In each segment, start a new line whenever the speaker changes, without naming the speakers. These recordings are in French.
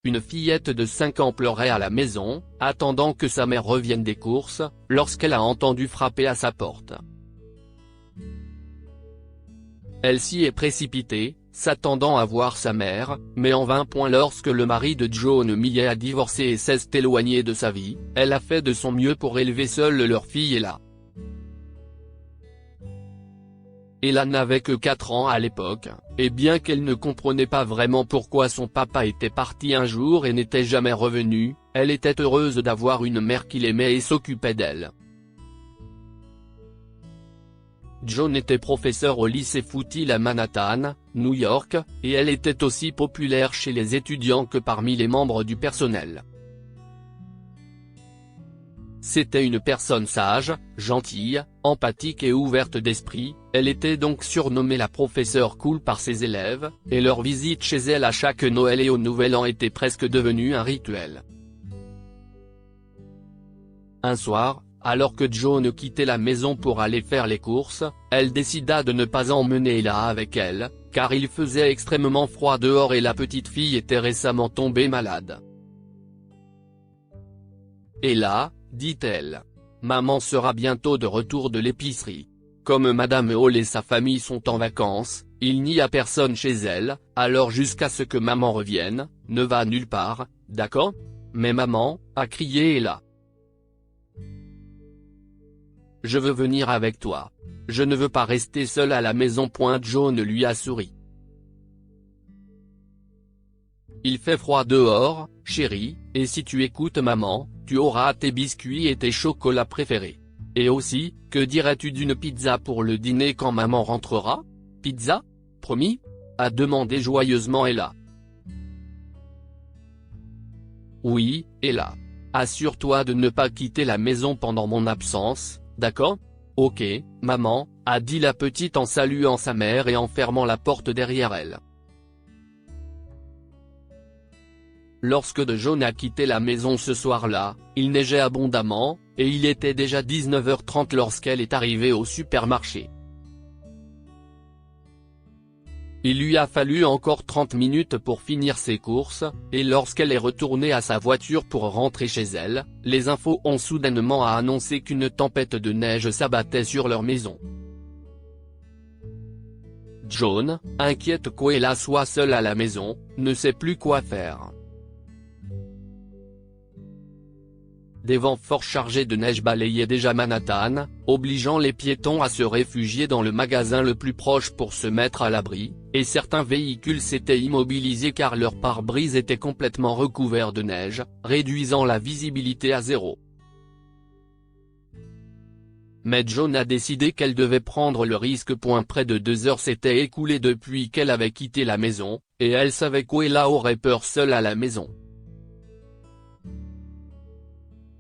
une fillette de 5 ans pleurait à la maison, attendant que sa mère revienne des courses, lorsqu'elle a entendu frapper à sa porte. Elle s'y est précipitée, s'attendant à voir sa mère, mais en vain. Lorsque le mari de John Millet a divorcé et s'est éloigné de sa vie, elle a fait de son mieux pour élever seule leur fille Ella. Ella n'avait que 4 ans à l'époque, et bien qu'elle ne comprenait pas vraiment pourquoi son papa était parti un jour et n'était jamais revenu, elle était heureuse d'avoir une mère qui l'aimait et s'occupait d'elle. John était professeur au lycée Foothill à Manhattan, New York, et elle était aussi populaire chez les étudiants que parmi les membres du personnel. C'était une personne sage, gentille, empathique et ouverte d'esprit. Elle était donc surnommée la professeure cool par ses élèves, et leur visite chez elle à chaque Noël et au Nouvel An était presque devenue un rituel. Un soir, alors que John quittait la maison pour aller faire les courses, elle décida de ne pas emmener Ella avec elle, car il faisait extrêmement froid dehors et la petite fille était récemment tombée malade. Ella, dit-elle. Maman sera bientôt de retour de l'épicerie. Comme Madame Hall et sa famille sont en vacances, il n'y a personne chez elle, alors jusqu'à ce que maman revienne, ne va nulle part, d'accord ? Mais maman, a crié Ella. Je veux venir avec toi. Je ne veux pas rester seule à la maison. John lui a souri. Il fait froid dehors, chérie, et si tu écoutes maman, tu auras tes biscuits et tes chocolats préférés. Et aussi, que dirais-tu d'une pizza pour le dîner quand maman rentrera ? Pizza ? Promis ? A demandé joyeusement Ella. Oui, Ella. Assure-toi de ne pas quitter la maison pendant mon absence, d'accord ? Ok, maman, a dit la petite en saluant sa mère et en fermant la porte derrière elle. Lorsque John a quitté la maison ce soir-là, il neigeait abondamment, et il était déjà 19h30 lorsqu'elle est arrivée au supermarché. Il lui a fallu encore 30 minutes pour finir ses courses, et lorsqu'elle est retournée à sa voiture pour rentrer chez elle, les infos ont soudainement annoncé qu'une tempête de neige s'abattait sur leur maison. John, inquiète qu'Ella soit seule à la maison, ne sait plus quoi faire. Des vents forts chargés de neige balayaient déjà Manhattan, obligeant les piétons à se réfugier dans le magasin le plus proche pour se mettre à l'abri, et certains véhicules s'étaient immobilisés car leur pare-brise était complètement recouvert de neige, réduisant la visibilité à zéro. Mais John a décidé qu'elle devait prendre le risque. Près de 2 heures s'étaient écoulées depuis qu'elle avait quitté la maison, et elle savait qu'Ella aurait peur seule à la maison.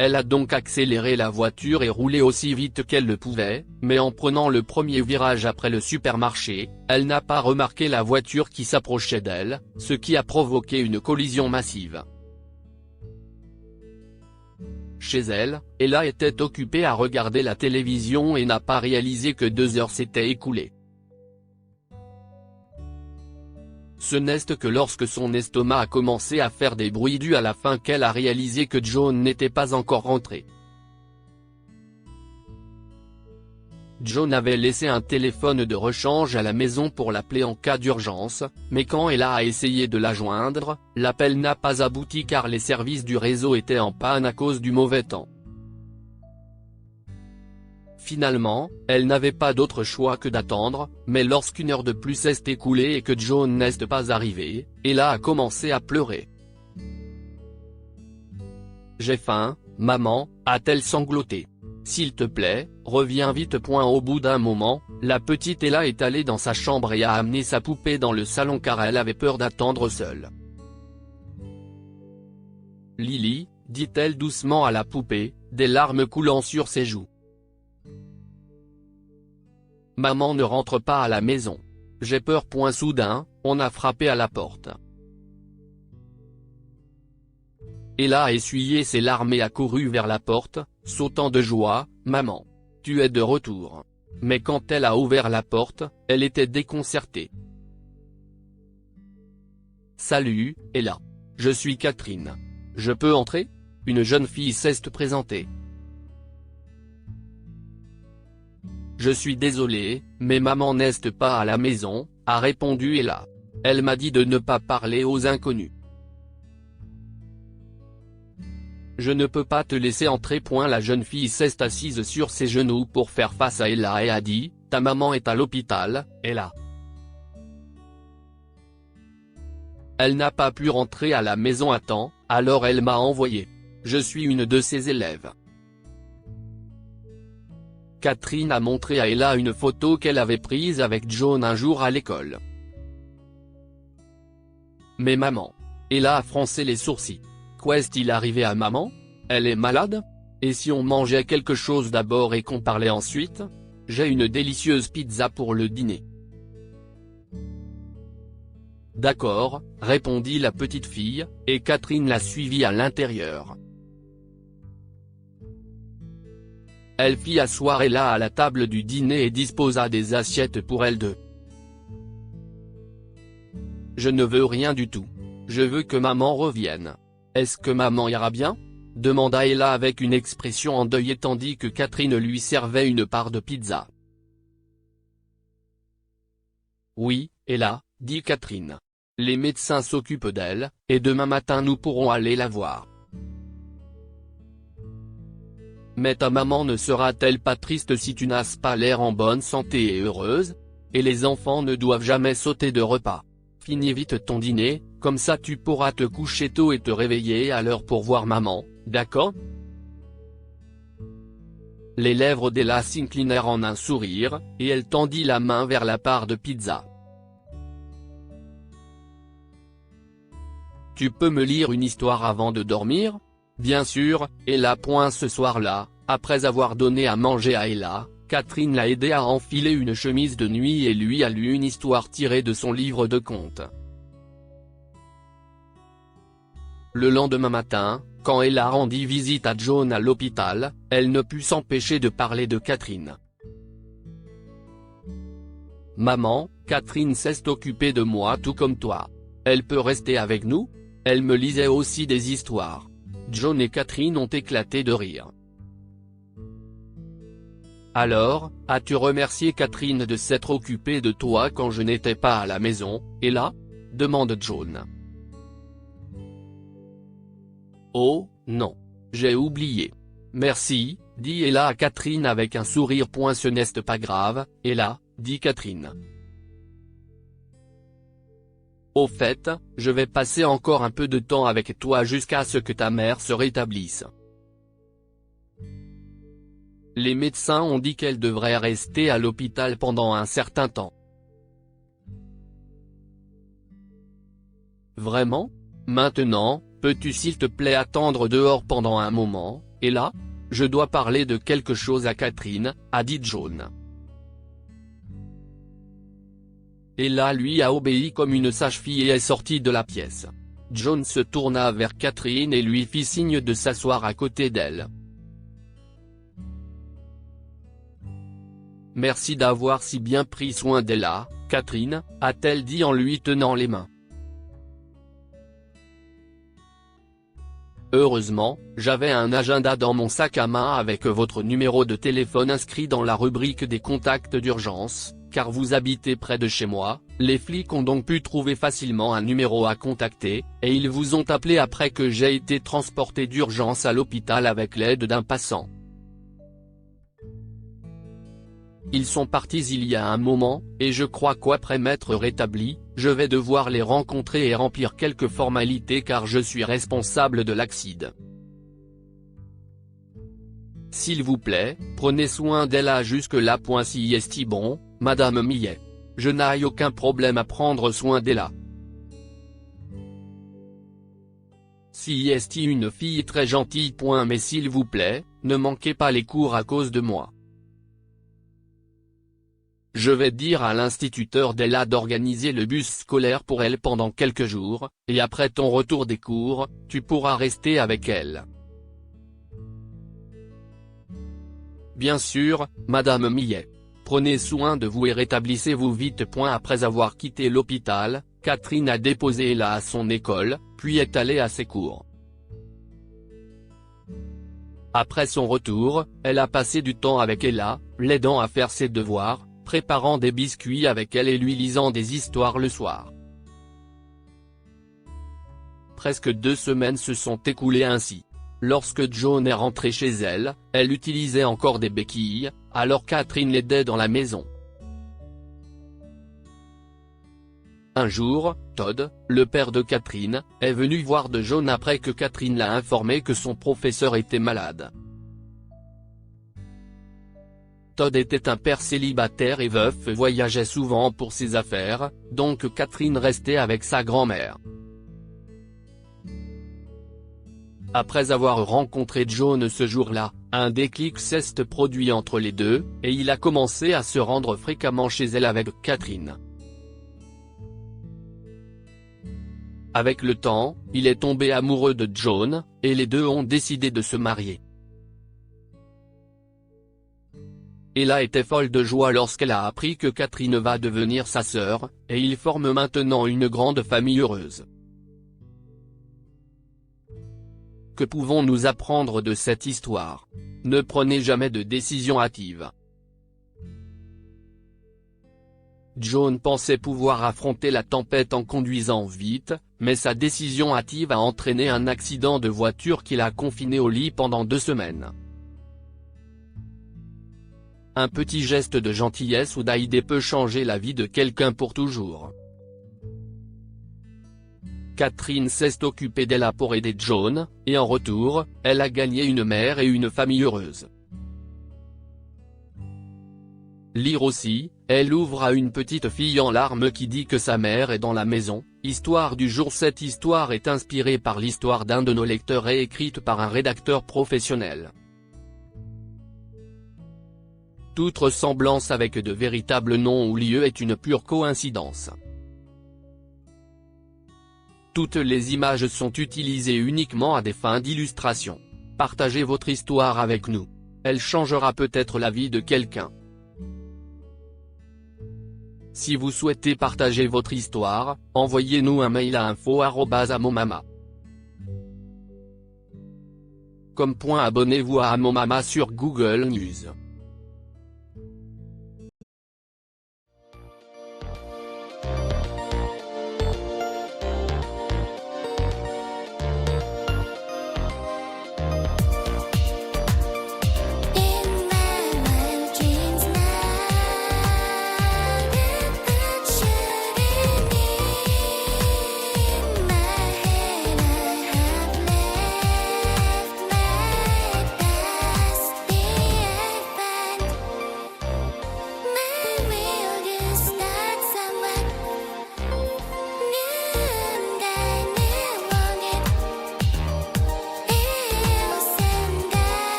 Elle a donc accéléré la voiture et roulé aussi vite qu'elle le pouvait, mais en prenant le premier virage après le supermarché, elle n'a pas remarqué la voiture qui s'approchait d'elle, ce qui a provoqué une collision massive. Chez elle, Ella était occupée à regarder la télévision et n'a pas réalisé que 2 heures s'étaient écoulées. Ce n'est que lorsque son estomac a commencé à faire des bruits dus à la faim qu'elle a réalisé que John n'était pas encore rentré. John avait laissé un téléphone de rechange à la maison pour l'appeler en cas d'urgence, mais quand Ella a essayé de la joindre, l'appel n'a pas abouti car les services du réseau étaient en panne à cause du mauvais temps. Finalement, elle n'avait pas d'autre choix que d'attendre, mais lorsqu'une heure de plus s'est écoulée et que John n'est pas arrivé, Ella a commencé à pleurer. « J'ai faim, maman », a-t-elle sangloté. « S'il te plaît, reviens vite. » Au bout d'un moment, la petite Ella est allée dans sa chambre et a amené sa poupée dans le salon car elle avait peur d'attendre seule. « Lily », dit-elle doucement à la poupée, des larmes coulant sur ses joues. Maman ne rentre pas à la maison. J'ai peur. Soudain, on a frappé à la porte. Ella a essuyé ses larmes et a couru vers la porte, sautant de joie. « Maman, tu es de retour !» Mais quand elle a ouvert la porte, elle était déconcertée. « Salut, Ella. Je suis Catherine. Je peux entrer ? Une jeune fille s'est présentée. Je suis désolé, mais maman n'est pas à la maison, a répondu Ella. Elle m'a dit de ne pas parler aux inconnus. Je ne peux pas te laisser entrer. La jeune fille s'est assise sur ses genoux pour faire face à Ella et a dit, ta maman est à l'hôpital, Ella. Elle n'a pas pu rentrer à la maison à temps, alors elle m'a envoyé. Je suis une de ses élèves. Catherine a montré à Ella une photo qu'elle avait prise avec John un jour à l'école. Mais maman. Ella a froncé les sourcils. Qu'est-il arrivé à maman? Elle est malade? Et si on mangeait quelque chose d'abord et qu'on parlait ensuite? J'ai une délicieuse pizza pour le dîner. D'accord, répondit la petite fille, et Catherine l'a suivie à l'intérieur. Elle fit asseoir Ella à la table du dîner et disposa des assiettes pour elles deux. Je ne veux rien du tout. Je veux que maman revienne. Est-ce que maman ira bien? Demanda Ella avec une expression endeuillée tandis que Catherine lui servait une part de pizza. Oui, Ella, dit Catherine. Les médecins s'occupent d'elle, et demain matin nous pourrons aller la voir. Mais ta maman ne sera-t-elle pas triste si tu n'as pas l'air en bonne santé et heureuse? Et les enfants ne doivent jamais sauter de repas. Finis vite ton dîner, comme ça tu pourras te coucher tôt et te réveiller à l'heure pour voir maman, d'accord? Les lèvres d'Ella s'inclinèrent en un sourire, et elle tendit la main vers la part de pizza. Tu peux me lire une histoire avant de dormir? Bien sûr, Ella. Ce soir-là, après avoir donné à manger à Ella, Catherine l'a aidé à enfiler une chemise de nuit et lui a lu une histoire tirée de son livre de contes. Le lendemain matin, quand Ella rendit visite à John à l'hôpital, elle ne put s'empêcher de parler de Catherine. Maman, Catherine s'est occupée de moi tout comme toi. Elle peut rester avec nous? Elle me lisait aussi des histoires. John et Catherine ont éclaté de rire. Alors, as-tu remercié Catherine de s'être occupée de toi quand je n'étais pas à la maison, Ella? Demande John. Oh, non. J'ai oublié. Merci, dit Ella à Catherine avec un sourire. Ce n'est pas grave, Ella, dit Catherine. Au fait, je vais passer encore un peu de temps avec toi jusqu'à ce que ta mère se rétablisse. Les médecins ont dit qu'elle devrait rester à l'hôpital pendant un certain temps. Vraiment? Maintenant, peux-tu s'il te plaît attendre dehors pendant un moment, Ella? Je dois parler de quelque chose à Catherine, a dit John. Ella lui a obéi comme une sage-fille et est sortie de la pièce. John se tourna vers Catherine et lui fit signe de s'asseoir à côté d'elle. Merci d'avoir si bien pris soin d'Ella, Catherine, a-t-elle dit en lui tenant les mains. Heureusement, j'avais un agenda dans mon sac à main avec votre numéro de téléphone inscrit dans la rubrique des contacts d'urgence, car vous habitez près de chez moi. Les flics ont donc pu trouver facilement un numéro à contacter, et ils vous ont appelé après que j'ai été transporté d'urgence à l'hôpital avec l'aide d'un passant. Ils sont partis il y a un moment, et je crois qu'après m'être rétabli, je vais devoir les rencontrer et remplir quelques formalités car je suis responsable de l'accident. S'il vous plaît, prenez soin d'Ella jusque-là. Si est bon, Madame Millet. Je n'ai aucun problème à prendre soin d'Ella. Si est une fille très gentille. Mais s'il vous plaît, ne manquez pas les cours à cause de moi. Je vais dire à l'instituteur d'Ella d'organiser le bus scolaire pour elle pendant quelques jours, et après ton retour des cours, tu pourras rester avec elle. Bien sûr, Madame Millet. Prenez soin de vous et rétablissez-vous vite. Après avoir quitté l'hôpital, Catherine a déposé Ella à son école, puis est allée à ses cours. Après son retour, elle a passé du temps avec Ella, l'aidant à faire ses devoirs, préparant des biscuits avec elle et lui lisant des histoires le soir. Presque 2 semaines se sont écoulées ainsi. Lorsque Joan est rentrée chez elle, elle utilisait encore des béquilles, alors Catherine l'aidait dans la maison. Un jour, Todd, le père de Catherine, est venu voir de Joan après que Catherine l'a informé que son professeur était malade. Todd était un père célibataire et veuf et voyageait souvent pour ses affaires, donc Catherine restait avec sa grand-mère. Après avoir rencontré Joan ce jour-là, un déclic s'est produit entre les deux, et il a commencé à se rendre fréquemment chez elle avec Catherine. Avec le temps, il est tombé amoureux de Joan, et les deux ont décidé de se marier. Ella était folle de joie lorsqu'elle a appris que Catherine va devenir sa sœur, et ils forment maintenant une grande famille heureuse. Que pouvons-nous apprendre de cette histoire? Ne prenez jamais de décision hâtive. Joan pensait pouvoir affronter la tempête en conduisant vite, mais sa décision hâtive a entraîné un accident de voiture qui l'a confinée au lit pendant 2 semaines. Un petit geste de gentillesse ou d'idée peut changer la vie de quelqu'un pour toujours. Catherine s'est occupée d'Ella pour aider Joan, et en retour, elle a gagné une mère et une famille heureuse. Lire aussi, elle ouvre à une petite fille en larmes qui dit que sa mère est dans la maison. Histoire du jour. Cette histoire est inspirée par l'histoire d'un de nos lecteurs et écrite par un rédacteur professionnel. Toute ressemblance avec de véritables noms ou lieux est une pure coïncidence. Toutes les images sont utilisées uniquement à des fins d'illustration. Partagez votre histoire avec nous. Elle changera peut-être la vie de quelqu'un. Si vous souhaitez partager votre histoire, envoyez-nous un mail à info@amomama. Abonnez-vous à Amomama sur Google News.